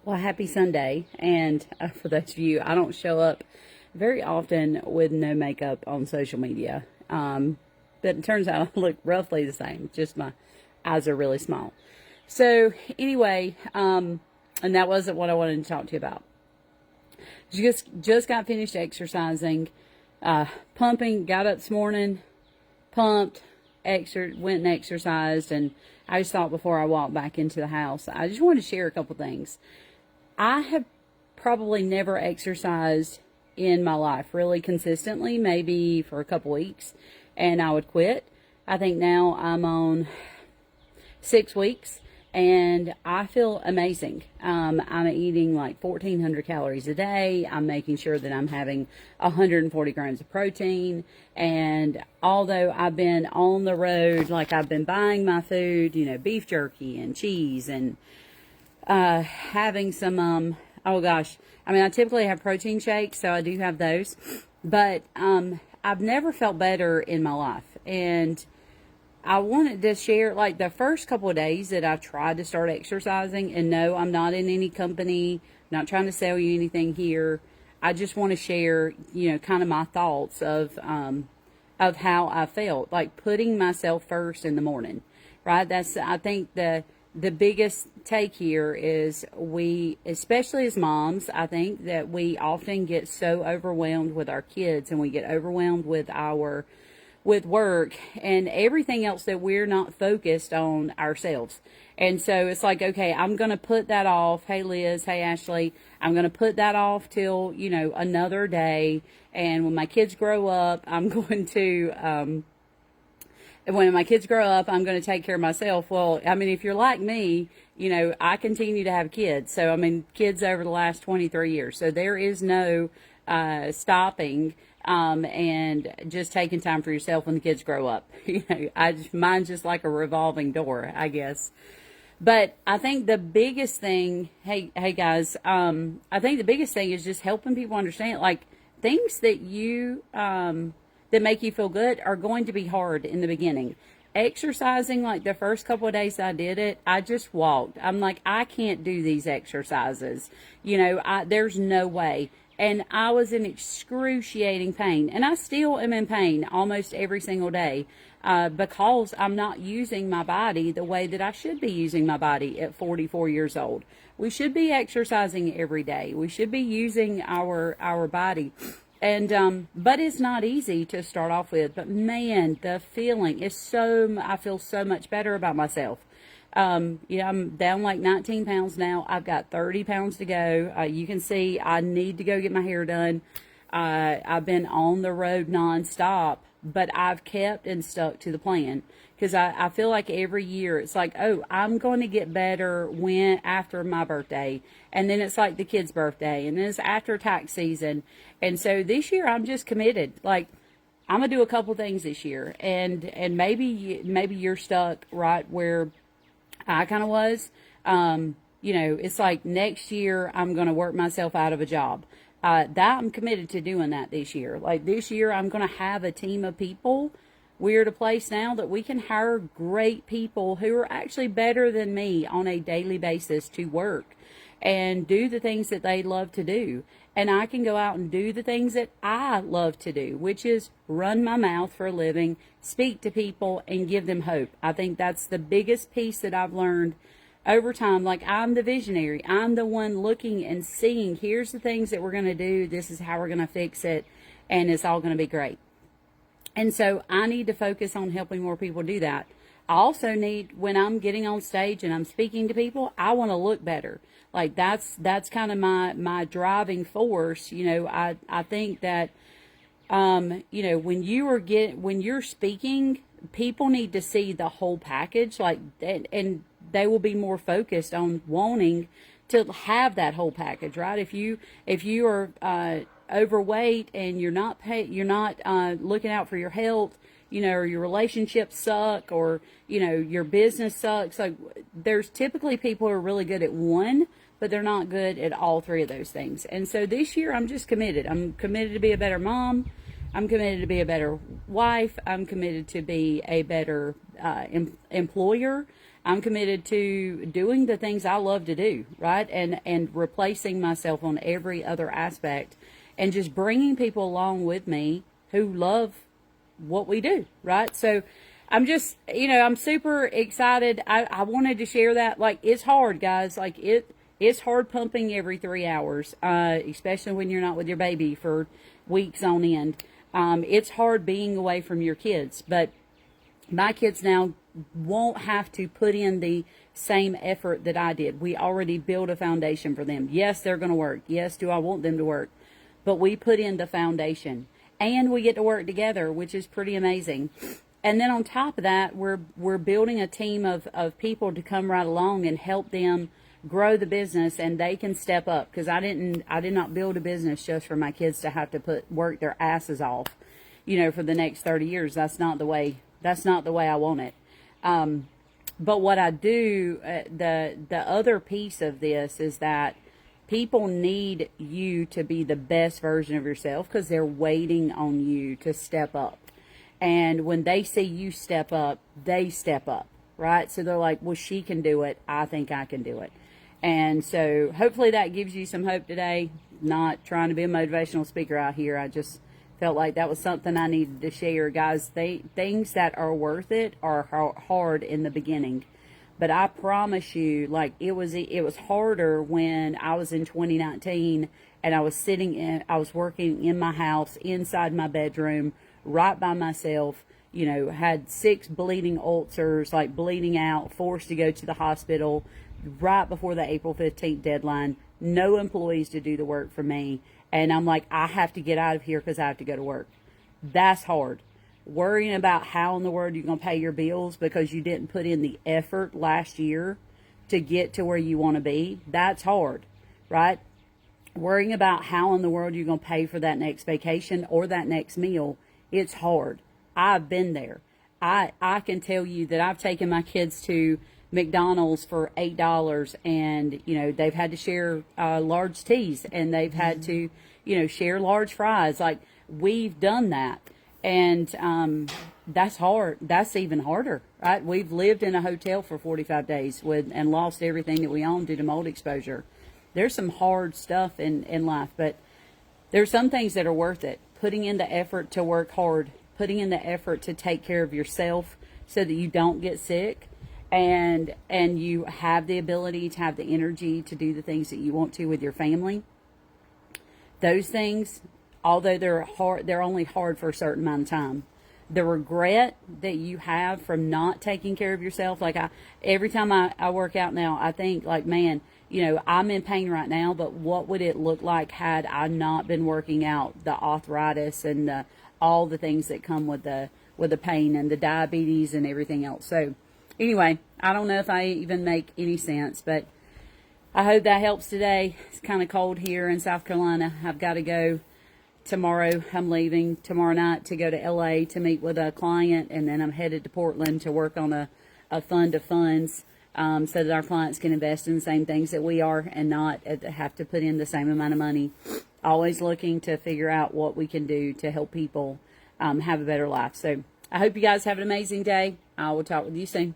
Well, happy Sunday. And for those of you, I don't show up very often with no makeup on social media. But it turns out I look roughly the same, just my eyes are really small. So anyway, and that wasn't what I wanted to talk to you about. Just got finished exercising, pumping, got up this morning, pumped, went and exercised, and I just thought before I walked back into the house, I just wanted to share a couple things. I have probably never exercised in my life really consistently, maybe for a couple weeks, and I would quit. I think now I'm on 6 weeks, and I feel amazing. I'm eating like 1,400 calories a day. I'm making sure that I'm having 140 grams of protein. And although I've been on the road, like I've been buying my food, beef jerky and cheese and having some, oh gosh, I typically have protein shakes, so I do have those, but I've never felt better in my life. And I wanted to share, like, the first couple of days that I've tried to start exercising, and no, I'm not in any company, not trying to sell you anything here. I just want to share, kind of my thoughts of how I felt, like putting myself first in the morning, right? I think the biggest take here is we, especially as moms, I think that we often get so overwhelmed with our kids, and we get overwhelmed with work and everything else, that we're not focused on ourselves. And so it's like, okay, I'm going to put that off. Hey, Liz. Hey, Ashley. I'm going to put that off till, another day. And when my kids grow up, I'm going to, take care of myself. Well, if you're like me, I continue to have kids. So, kids over the last 23 years. So there is no stopping and just taking time for yourself when the kids grow up. Mine's just like a revolving door, I guess. But I think the biggest thing, hey guys, I think the biggest thing is just helping people understand, like, things that that make you feel good are going to be hard in the beginning. Exercising, like the first couple of days I did it, I just walked. I'm like, I can't do these exercises. There's no way. And I was in excruciating pain. And I still am in pain almost every single day because I'm not using my body the way that I should be using my body at 44 years old. We should be exercising every day. We should be using our body. And but it's not easy to start off with. But man, the feeling is I feel so much better about myself. I'm down like 19 pounds now. I've got 30 pounds to go. You can see I need to go get my hair done. I've been on the road nonstop, but I've kept and stuck to the plan, because I feel like every year it's like, oh, I'm going to get better after my birthday. And then it's like the kid's birthday, and then it's after tax season. And so this year I'm just committed. Like, I'm going to do a couple things this year, and maybe you're stuck right where I kind of was. It's like next year I'm going to work myself out of a job. That I'm committed to doing that this year. Like this year I'm going to have a team of people. We're at a place now that we can hire great people who are actually better than me on a daily basis to work and do the things that they love to do. And I can go out and do the things that I love to do, which is run my mouth for a living, speak to people, and give them hope. I think that's the biggest piece that I've learned over time. Like, I'm the visionary. I'm the one looking and seeing, here's the things that we're going to do. This is how we're going to fix it. And it's all going to be great. And so I need to focus on helping more people do that. I also need, when I'm getting on stage and I'm speaking to people, I want to look better. Like, that's kind of my driving force. I think that, when you're speaking, people need to see the whole package, like, and they will be more focused on wanting to have that whole package, right? If you are overweight and you're not looking out for your health, or your relationships suck, or your business sucks. Like, there's typically people who are really good at one, but they're not good at all three of those things. And so this year I'm just committed. I'm committed to be a better mom. I'm committed to be a better wife. I'm committed to be a better employer. I'm committed to doing the things I love to do, right? And replacing myself on every other aspect and just bringing people along with me who love what we do, right? So I'm just, I'm super excited. I wanted to share that. Like, it's hard, guys. Like, it's hard pumping every 3 hours, especially when you're not with your baby for weeks on end. It's hard being away from your kids, but my kids now won't have to put in the same effort that I did. We already built a foundation for them. Yes, they're going to work. Yes, do I want them to work? But we put in the foundation, and we get to work together, which is pretty amazing. And then on top of that, we're building a team of people to come right along and help them grow the business, and they can step up, because I did not build a business just for my kids to have to work their asses off, for the next 30 years. That's not the way I want it. But what I do, the other piece of this is that people need you to be the best version of yourself, because they're waiting on you to step up. And when they see you step up, they step up, right? So they're like, well, she can do it. I think I can do it. And so hopefully that gives you some hope today. Not trying to be a motivational speaker out here. I just felt like that was something I needed to share. Guys, things that are worth it are hard in the beginning. But I promise you, like, it was harder when I was in 2019 and I was working in my house, inside my bedroom, right by myself, had 6 bleeding ulcers, like bleeding out, forced to go to the hospital right before the April 15th deadline, no employees to do the work for me. And I'm like, I have to get out of here because I have to go to work. That's hard. Worrying about how in the world you're going to pay your bills because you didn't put in the effort last year to get to where you want to be, that's hard, right? Worrying about how in the world you're going to pay for that next vacation or that next meal, it's hard. I've been there. I can tell you that I've taken my kids to McDonald's for $8, and they've had to share large teas, and they've had to share large fries. Like, we've done that, and that's hard. That's even harder, right? We've lived in a hotel for 45 days and lost everything that we own due to mold exposure. There's some hard stuff in life, but there's some things that are worth it. Putting in the effort to work hard, putting in the effort to take care of yourself so that you don't get sick, and you have the ability to have the energy to do the things that you want to with your family. Those things, although they're hard, they're only hard for a certain amount of time. The regret that you have from not taking care of yourself, like every time I work out now, I think, like, man, I'm in pain right now, but what would it look like had I not been working out? The arthritis and all the things that come with the pain and the diabetes and everything else. So anyway, I don't know if I even make any sense, but I hope that helps today. It's kind of cold here in South Carolina. I've got to go tomorrow. I'm leaving tomorrow night to go to LA to meet with a client, and then I'm headed to Portland to work on a fund of funds, so that our clients can invest in the same things that we are and not have to put in the same amount of money. Always looking to figure out what we can do to help people have a better life. So I hope you guys have an amazing day. I will talk with you soon.